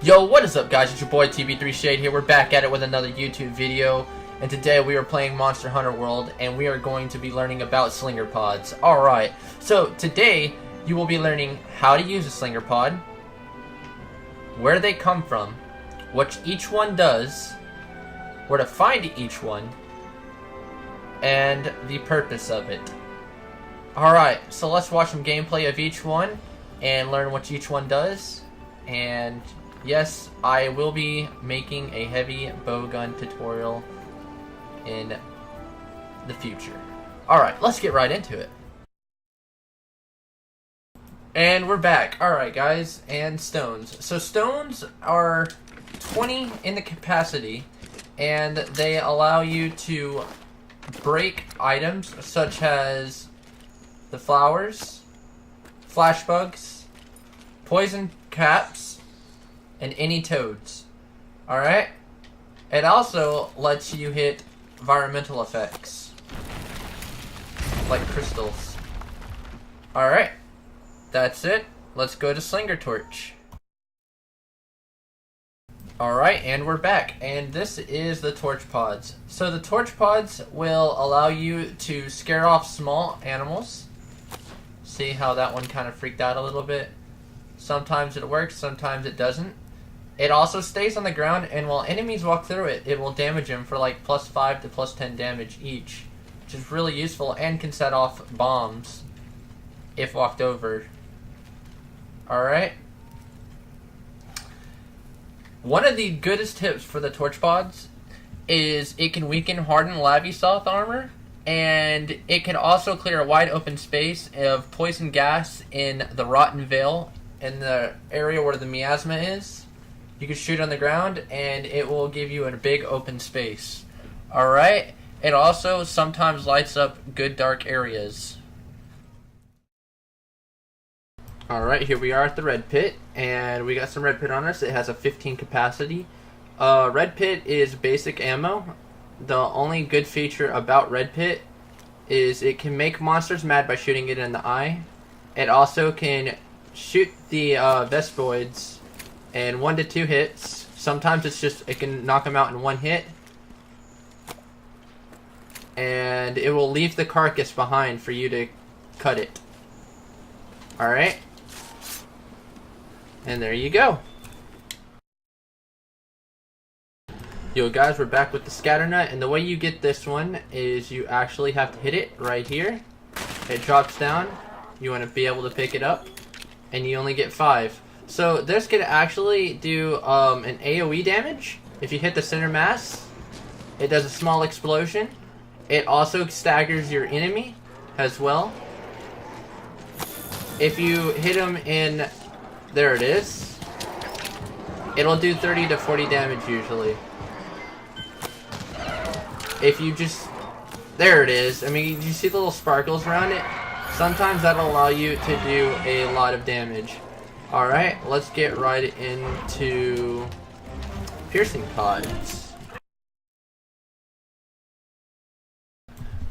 Yo, what is up guys, it's your boy TB3 Shade here. We're back at it with another YouTube video, and today we are playing Monster Hunter World, and we are going to be learning about Slinger pods. Alright, so today you will be learning how to use a Slinger pod, where they come from, what each one does, where to find each one, and the purpose of it. Alright, so let's watch some gameplay of each one, and learn what each one does, and yes, I will be making a heavy bowgun tutorial in the future. Alright, let's get right into it. And we're back. Alright guys, and stones. So stones are 20 in the capacity, and they allow you to break items such as the flowers, flash bugs, poison caps, and any toads. Alright? It also lets you hit environmental effects, like crystals. Alright, that's it. Let's go to Slinger Torch. Alright, and we're back. And this is the torch pods. So the torch pods will allow you to scare off small animals. See how that one kind of freaked out a little bit? Sometimes it works, sometimes it doesn't. It also stays on the ground, and while enemies walk through it, it will damage them for like +5 to +10 damage each, which is really useful and can set off bombs if walked over. Alright? One of the goodest tips for the torch pods is it can weaken hardened Lavisoth armor, and it can also clear a wide open space of poison gas in the Rotten Vale, in the area where the miasma is. You can shoot on the ground, and it will give you a big open space. Alright? It also sometimes lights up good dark areas. Alright, here we are at the red pit, and we got some red pit on us. It has a 15 capacity. Red pit is basic ammo. The only good feature about red pit is it can make monsters mad by shooting it in the eye. It also can shoot the Vespoids in 1 to 2 hits. Sometimes it can knock them out in 1 hit. And it will leave the carcass behind for you to cut it. Alright? And there you go. Yo guys, we're back with the scatter nut, and the way you get this one is you actually have to hit it right here. It drops down. You want to be able to pick it up, and you only get 5. So this could actually do an AoE damage. If you hit the center mass, it does a small explosion. It also staggers your enemy as well. If you hit them in, there it is, it'll do 30 to 40 damage usually. If you just, there it is. I mean, you see the little sparkles around it? Sometimes that'll allow you to do a lot of damage. Alright, let's get right into piercing pods.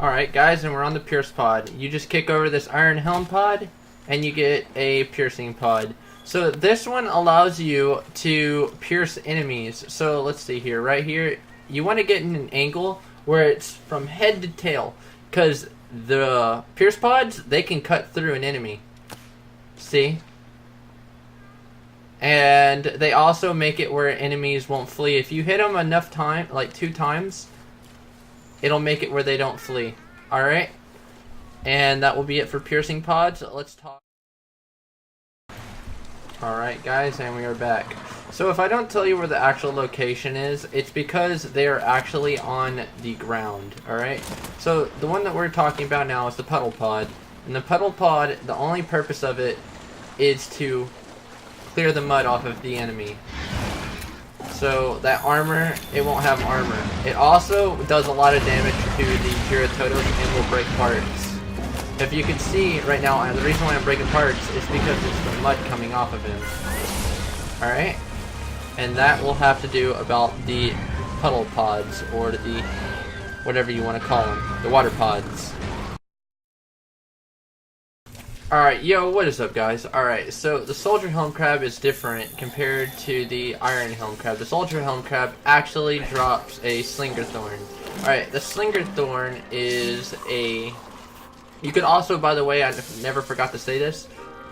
Alright guys, and we're on the pierce pod. You just kick over this iron helm pod, and you get a piercing pod. So this one allows you to pierce enemies. So let's see here, right here, you want to get in an angle where it's from head to tail, because the pierce pods, they can cut through an enemy. See? And they also make it where enemies won't flee. If you hit them enough time, like 2 times, it'll make it where they don't flee. Alright? And that will be it for piercing pods. Let's talk. Alright guys, and we are back. So if I don't tell you where the actual location is, it's because they are actually on the ground. Alright? So the one that we're talking about now is the puddle pod. And the puddle pod, the only purpose of it is to clear the mud off of the enemy. So that armor, it won't have armor. It also does a lot of damage to the Giratodos and will break parts. If you can see right now, and the reason why I'm breaking parts is because it's the mud coming off of him. Alright? And that will have to do about the puddle pods, or the whatever you want to call them, the water pods. Alright, yo, what is up, guys? Alright, so the Soldier Helm Crab is different compared to the Iron Helm Crab. The Soldier Helm Crab actually drops a Slinger Thorn. Alright, the Slinger Thorn is a... You could also, by the way, I never forgot to say this,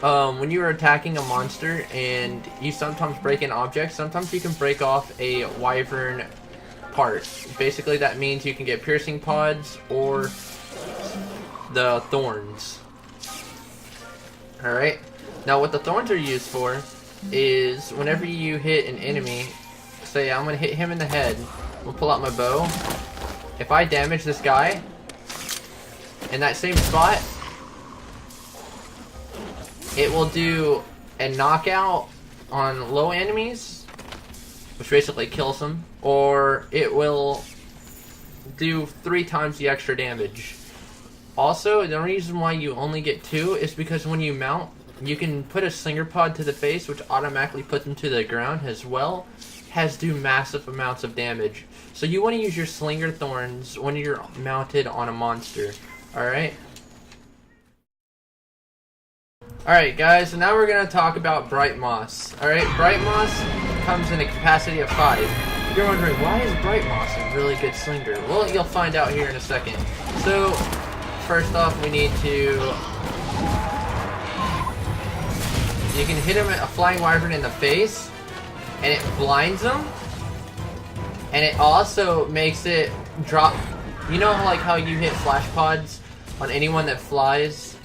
when you are attacking a monster and you sometimes break an object, sometimes you can break off a wyvern part. Basically, that means you can get piercing pods or the thorns. Alright, now what the thorns are used for is whenever you hit an enemy, say I'm going to hit him in the head, we'll pull out my bow. If I damage this guy in that same spot, it will do a knockout on low enemies, which basically kills them, or it will do 3 times the extra damage. Also, the reason why you only get 2 is because when you mount, you can put a Slinger pod to the face, which automatically puts them to the ground as well, has do massive amounts of damage. So you want to use your Slinger Thorns when you're mounted on a monster. Alright? Alright guys, so now we're going to talk about Bright Moss. Alright, Bright Moss comes in a capacity of 5. You're wondering, why is Bright Moss a really good Slinger? Well, you'll find out here in a second. So, first off, we need to... You can hit him a flying wyvern in the face, and it blinds him, and it also makes it drop... You know like how you hit flash pods on anyone that flies,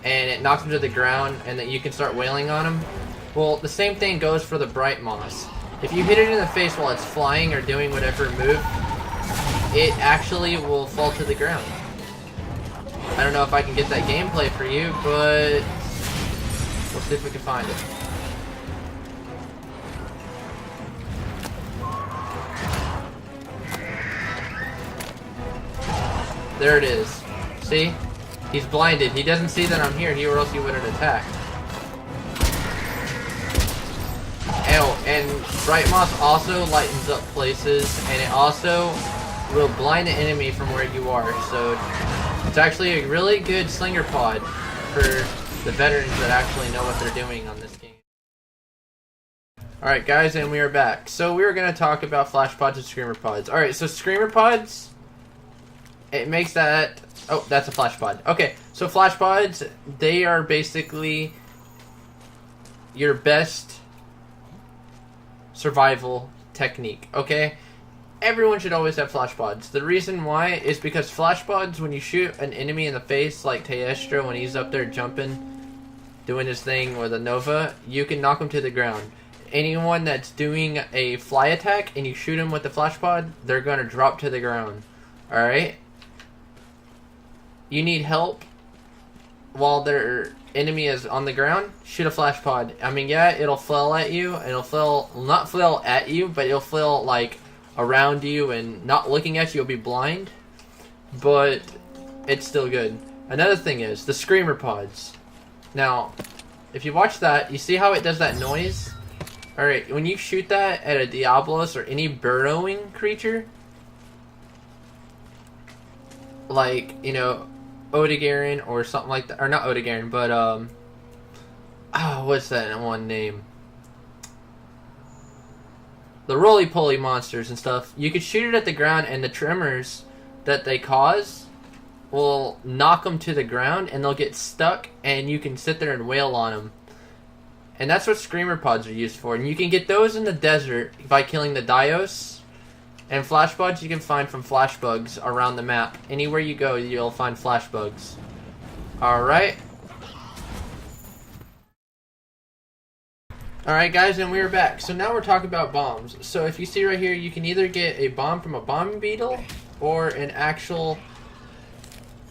and it knocks them to the ground, and that you can start wailing on them? Well, the same thing goes for the Bright Moss. If you hit it in the face while it's flying or doing whatever move, it actually will fall to the ground. I don't know if I can get that gameplay for you, but we'll see if we can find it. There it is. See? He's blinded. He doesn't see that I'm here, or else he would have attacked. Oh, and Bright Moss also lightens up places, and it also will blind the enemy from where you are, so it's actually a really good Slinger pod for the veterans that actually know what they're doing on this game. Alright guys, and we are back. So we were going to talk about flash pods and screamer pods. Alright, so screamer pods, it makes that... Oh, that's a flash pod. Okay, so flash pods, they are basically your best survival technique, okay? Everyone should always have flash pods. The reason why is because flash pods, when you shoot an enemy in the face, like Teestra when he's up there jumping, doing his thing with a Nova, you can knock him to the ground. Anyone that's doing a fly attack and you shoot him with the flash pod, they're going to drop to the ground. Alright? You need help while their enemy is on the ground, shoot a flash pod. I mean, yeah, it'll flail at you. It'll flail, not flail at you, but it'll flail like around you and not looking at you. You'll be blind, but it's still good. Another thing is the screamer pods. Now, if you watch that, you see how it does that noise? Alright, when you shoot that at a Diablos or any burrowing creature, like, you know, Odegarin or something like that, or not Odegarin, but what's that one name? The roly-poly monsters and stuff. You could shoot it at the ground, and the tremors that they cause will knock them to the ground, and they'll get stuck, and you can sit there and wail on them. And that's what screamer pods are used for. And you can get those in the desert by killing the Dios. And flash bugs you can find from flash bugs around the map. Anywhere you go, you'll find flash bugs. Alright. Alright guys, and we're back. So now we're talking about bombs. So if you see right here, you can either get a bomb from a bomb beetle or an actual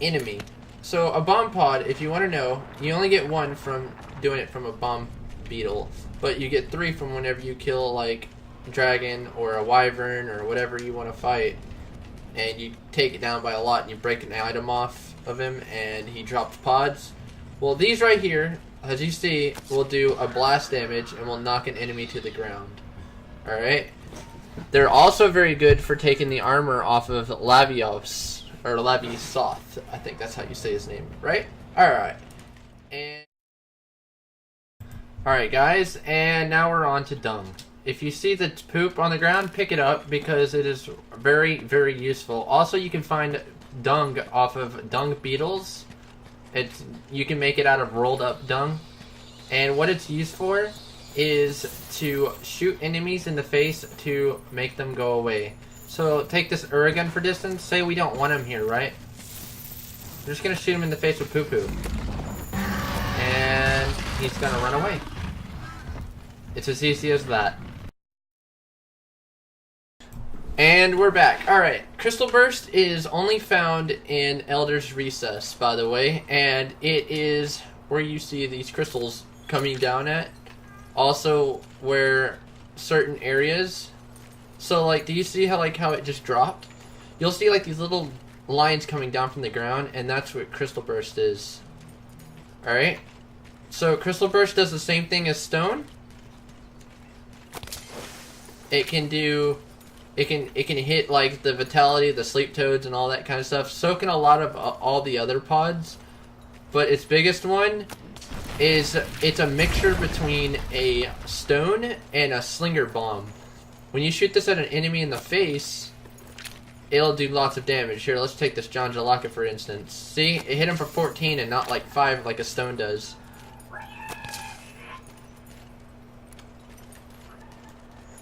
enemy. So a bomb pod, if you want to know, you only get 1 from doing it from a bomb beetle. But you get 3 from whenever you kill like dragon or a wyvern or whatever you want to fight, and you take it down by a lot and you break an item off of him and he drops pods. Well, these right here, as you see, will do a blast damage and will knock an enemy to the ground. Alright? They're also very good for taking the armor off of Lavios, or Lavisoth. I think that's how you say his name, right? Alright. And alright guys, and now we're on to dung. If you see the poop on the ground, pick it up because it is very, very useful. Also, you can find dung off of dung beetles. You can make it out of rolled up dung. And what it's used for is to shoot enemies in the face to make them go away. So take this Uragun for distance. Say we don't want him here, right? We're just going to shoot him in the face with poo-poo. And he's going to run away. It's as easy as that. And we're back. Alright, Crystal Burst is only found in Elder's Recess, by the way. And it is where you see these crystals coming down at. Also, where certain areas... So, like, do you see how it just dropped? You'll see, like, these little lines coming down from the ground, and that's what Crystal Burst is. Alright? So, Crystal Burst does the same thing as Stone. It can do... It can hit, like, the Vitality, the Sleep Toads, and all that kind of stuff. So can a lot of all the other pods. But its biggest one is it's a mixture between a Stone and a Slinger Bomb. When you shoot this at an enemy in the face, it'll do lots of damage. Here, let's take this John Jalaka for instance. See? It hit him for 14 and not like 5 like a Stone does.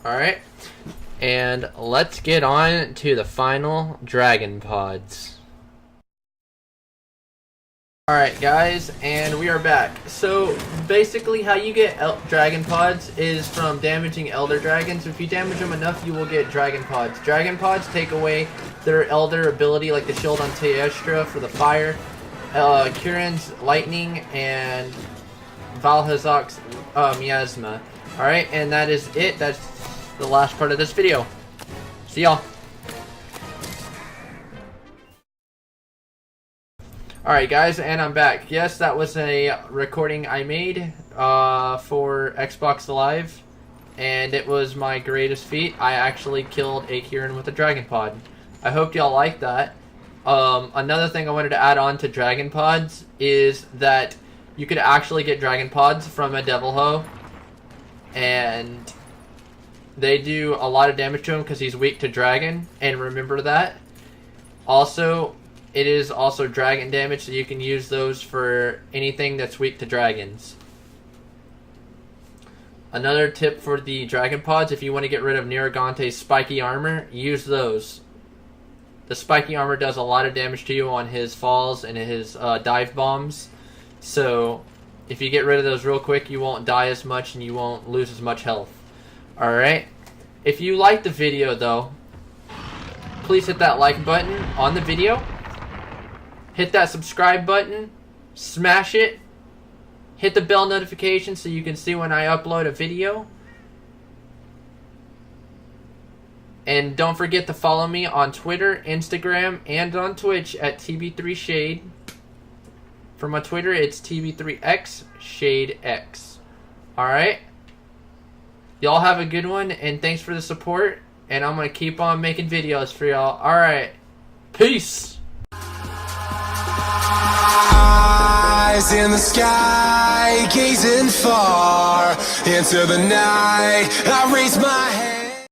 Alright. And let's get on to the final Dragon Pods. Alright guys, and we are back. So basically how you get Dragon Pods is from damaging Elder Dragons. If you damage them enough, you will get Dragon Pods. Dragon Pods take away their Elder ability, like the shield on Teestra for the fire, Kirin's lightning, and Valhazak's miasma. Alright, and that is it. That's the last part of this video. See y'all. Alright guys, and I'm back. Yes, that was a recording I made for Xbox Live, and it was my greatest feat. I actually killed a Kirin with a Dragon Pod. I hope y'all like that. Another thing I wanted to add on to Dragon Pods is that you could actually get Dragon Pods from a Devil Ho, and they do a lot of damage to him because he's weak to dragon, and remember that. Also, it is also dragon damage, so you can use those for anything that's weak to dragons. Another tip for the Dragon Pods, if you want to get rid of Niragante's spiky armor, use those. The spiky armor does a lot of damage to you on his falls and his dive bombs. So, if you get rid of those real quick, you won't die as much and you won't lose as much health. Alright? If you liked the video, though, please hit that like button on the video. Hit that subscribe button. Smash it. Hit the bell notification so you can see when I upload a video. And don't forget to follow me on Twitter, Instagram, and on Twitch at TB3Shade. For my Twitter, it's TB3X Shade X. Alright? Y'all have a good one, and thanks for the support. And I'm going to keep on making videos for y'all. Alright. Peace! Eyes in the sky, gazing far into the night. I raise my